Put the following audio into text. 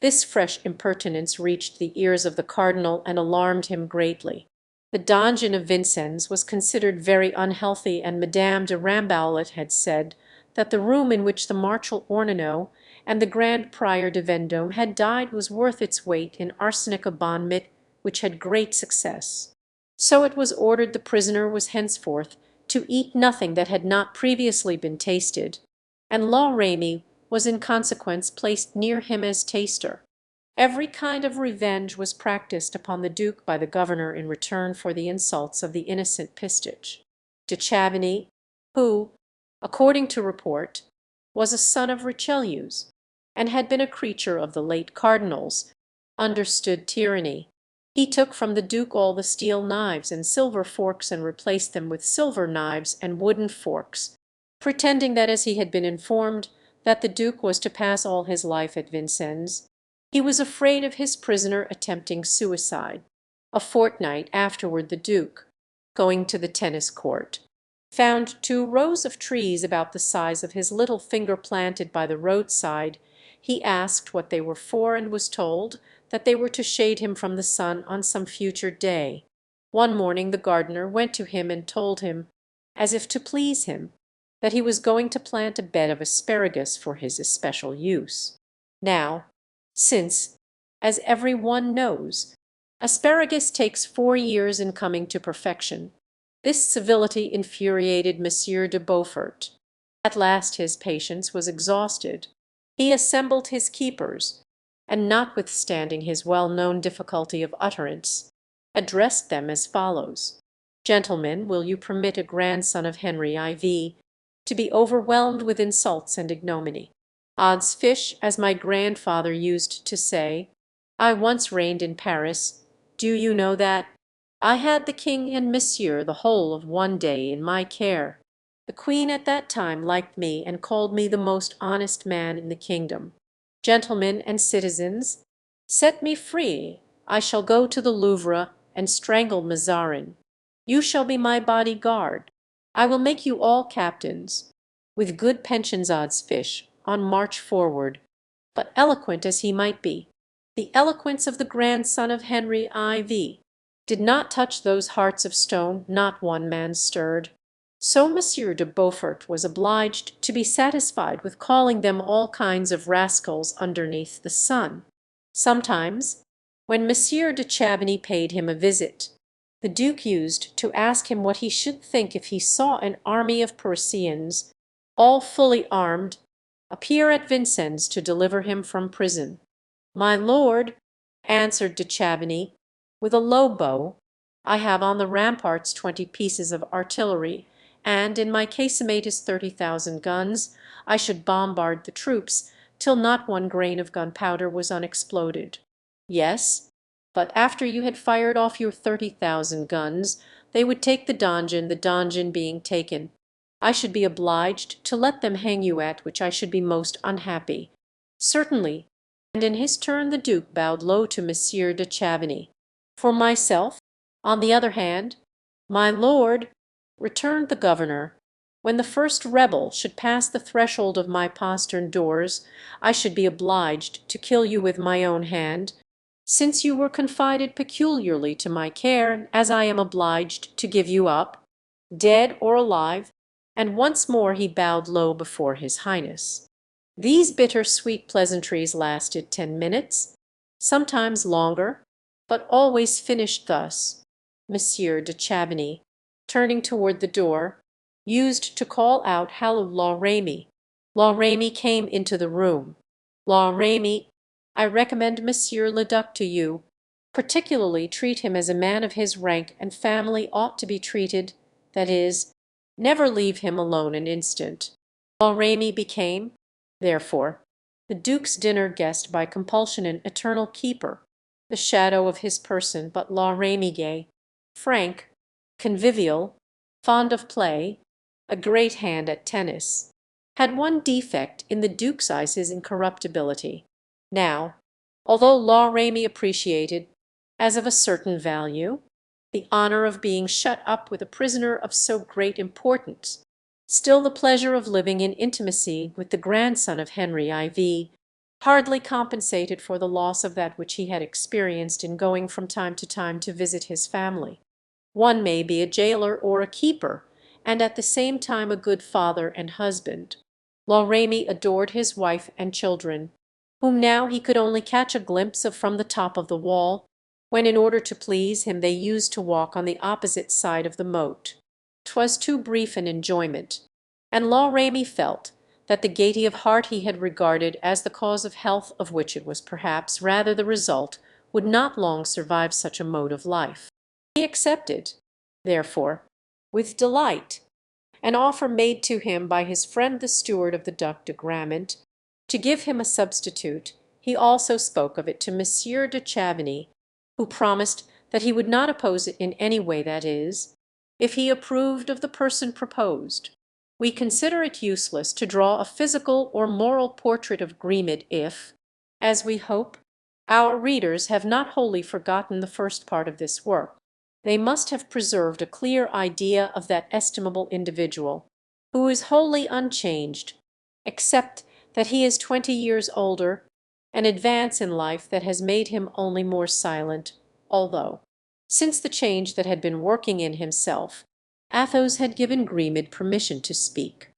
This fresh impertinence reached the ears of the cardinal and alarmed him greatly. The donjon of Vincennes was considered very unhealthy, and Madame de Ramballe had said that the room in which the Marshal Ornano and the Grand Prior de Vendôme had died was worth its weight in arsenica bon mit, which had great success. So it was ordered the prisoner was henceforth to eat nothing that had not previously been tasted, and La Ramee was in consequence placed near him as taster. Every kind of revenge was practised upon the duke by the governor in return for the insults of the innocent pistage. De Chavigny, who, according to report, was a son of Richelieu's, and had been a creature of the late cardinal's, understood tyranny. He took from the duke all the steel knives and silver forks and replaced them with silver knives and wooden forks, pretending that as he had been informed that the duke was to pass all his life at Vincennes, he was afraid of his prisoner attempting suicide. A fortnight afterward the duke, going to the tennis court, found 2 rows of trees about the size of his little finger planted by the roadside. He asked what they were for, and was told that they were to shade him from the sun on some future day. One morning the gardener went to him and told him, as if to please him, that he was going to plant a bed of asparagus for his especial use. Now, since, as every one knows, asparagus takes 4 years in coming to perfection, this civility infuriated Monsieur de Beaufort. At last his patience was exhausted. He assembled his keepers, and notwithstanding his well-known difficulty of utterance, addressed them as follows: "Gentlemen, will you permit a grandson of Henry IV. to be overwhelmed with insults and ignominy? Odds fish, as my grandfather used to say. I once reigned in Paris. Do you know that? I had the king and monsieur the whole of one day in my care. The queen at that time liked me, and called me the most honest man in the kingdom. Gentlemen and citizens, set me free. I shall go to the Louvre and strangle Mazarin. You shall be my body guard. I will make you all captains. With good pensions, odds fish, on march forward." But eloquent as he might be, the eloquence of the grandson of Henry IV. did not touch those hearts of stone. Not one man stirred. So Monsieur de Beaufort was obliged to be satisfied with calling them all kinds of rascals underneath the sun. Sometimes, when Monsieur de Chavigny paid him a visit, the duke used to ask him what he should think if he saw an army of Parisians, all fully armed, appear at Vincennes to deliver him from prison. "My lord," answered de Chavigny, with a low bow, "I have on the ramparts 20 pieces of artillery, and in my casemate is 30,000 guns. I should bombard the troops till not one grain of gunpowder was unexploded." "Yes, but after you had fired off your 30,000 guns, they would take the donjon being taken, I should be obliged to let them hang you, at which I should be most unhappy." "Certainly." And in his turn the duke bowed low to Monsieur de Chavigny. "For myself, on the other hand, my lord," returned the governor, "when the first rebel should pass the threshold of my postern doors, I should be obliged to kill you with my own hand, since you were confided peculiarly to my care, as I am obliged to give you up, dead or alive." And once more he bowed low before his highness. These bitter-sweet pleasantries lasted 10 minutes, sometimes longer, but always finished thus. Monsieur de Chavigny, turning toward the door, used to call out, "Hallo, La Ramee!" La Ramee came into the room. "La Ramee, I recommend Monsieur le Duc to you. Particularly treat him as a man of his rank and family ought to be treated, that is, never leave him alone an instant." La Ramee became, therefore, the duke's dinner guest by compulsion and eternal keeper, the shadow of his person. But La Ramee, gay, frank, convivial, fond of play, a great hand at tennis, had one defect in the duke's eyes, his incorruptibility. Now, although La Ramee appreciated, as of a certain value, the honour of being shut up with a prisoner of so great importance, still the pleasure of living in intimacy with the grandson of Henry IV. hardly compensated for the loss of that which he had experienced in going from time to time to visit his family. One may be a jailer or a keeper, and at the same time a good father and husband. La Ramee adored his wife and children, whom now he could only catch a glimpse of from the top of the wall, when in order to please him they used to walk on the opposite side of the moat. 'Twas too brief an enjoyment, and La Ramee felt that the gaiety of heart he had regarded as the cause of health, of which it was perhaps rather the result, would not long survive such a mode of life. He accepted, therefore, with delight, an offer made to him by his friend the steward of the Duc de Grammont to give him a substitute. He also spoke of it to Monsieur de Chavigny, who promised that he would not oppose it in any way, that is, if he approved of the person proposed. We consider it useless to draw a physical or moral portrait of Grimid if, as we hope, our readers have not wholly forgotten the first part of this work. They must have preserved a clear idea of that estimable individual, who is wholly unchanged, except that he is 20 years older, an advance in life that has made him only more silent, although, since the change that had been working in himself, Athos had given Grimid permission to speak.